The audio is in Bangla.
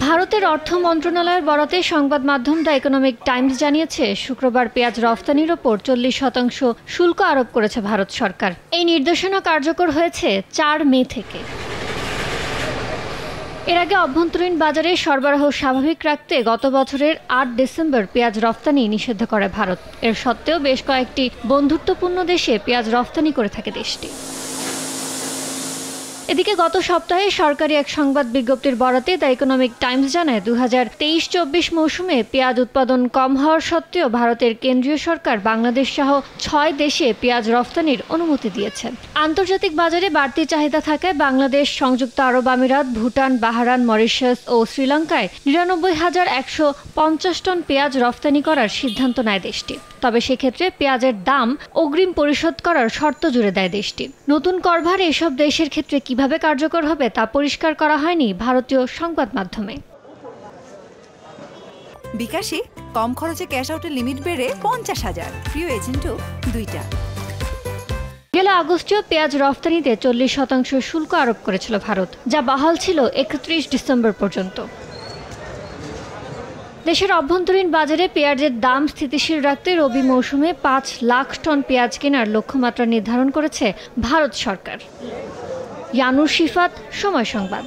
ভারতের অর্থ মন্ত্রণালয়ের বরাতে সংবাদ মাধ্যম দ্য ইকোনমিক টাইমস জানিয়েছে, শুক্রবার পেঁয়াজ রফতানির ওপর 40% শুল্ক আরোপ করেছে ভারত সরকার। এই নির্দেশনা কার্যকর হয়েছে 4 মে থেকে। এর আগে অভ্যন্তরীণ বাজারে সরবরাহ স্বাভাবিক রাখতে গত বছরের 8 ডিসেম্বর পেঁয়াজ রফতানি নিষিদ্ধ করে ভারত। এর সত্ত্বেও বেশ কয়েকটি বন্ধুত্বপূর্ণ দেশে পেঁয়াজ রফতানি করে থাকে দেশটি। এদিকে গত সপ্তাহে সরকারি এক সংবাদ বিজ্ঞপ্তির বরাতে দ্য ইকোনমিক টাইমস জানায়, 2023-24 মৌসুমে পেঁয়াজ উৎপাদন কম হওয়ার সত্ত্বেও ভারতের কেন্দ্রীয় সরকার বাংলাদেশ সহ 6 দেশে পেঁয়াজ রফতানির অনুমতি দিয়েছে। আন্তর্জাতিক বাজারে বাড়তি চাহিদা থাকায় বাংলাদেশ, সংযুক্ত আরব আমিরাত, ভুটান, বাহরাইন, মরিশাস ও শ্রীলঙ্কায় 99,150 টন পেঁয়াজ রফতানি করার সিদ্ধান্ত নেয় দেশটি। তবে সেক্ষেত্রে পেঁয়াজের দাম অগ্রিম পরিশোধ করার শর্ত জুড়ে দেয় দেশটি। নতুন করভার এসব দেশের ক্ষেত্রে কিভাবে কার্যকর হবে তা পরিষ্কার করা হয়নি ভারতীয় সংবাদ মাধ্যমে। বিকাশে কম খরচে ক্যাশ আউটের লিমিট বেড়ে 50,000, প্রিয় এজেন্টও 2টা। গেল আগস্টেও পেঁয়াজ রফতানিতে 40% শুল্ক আরোপ করেছিল ভারত, যা বহাল ছিল 31 ডিসেম্বর পর্যন্ত। দেশের অভ্যন্তরীণ বাজারে পেঁয়াজের দাম স্থিতিশীল রাখতে রবি মৌসুমে 5 লাখ টন পেঁয়াজ কেনার লক্ষ্যমাত্রা নির্ধারণ করেছে ভারত সরকার। ইয়ানুর শিফাত, সময় সংবাদ।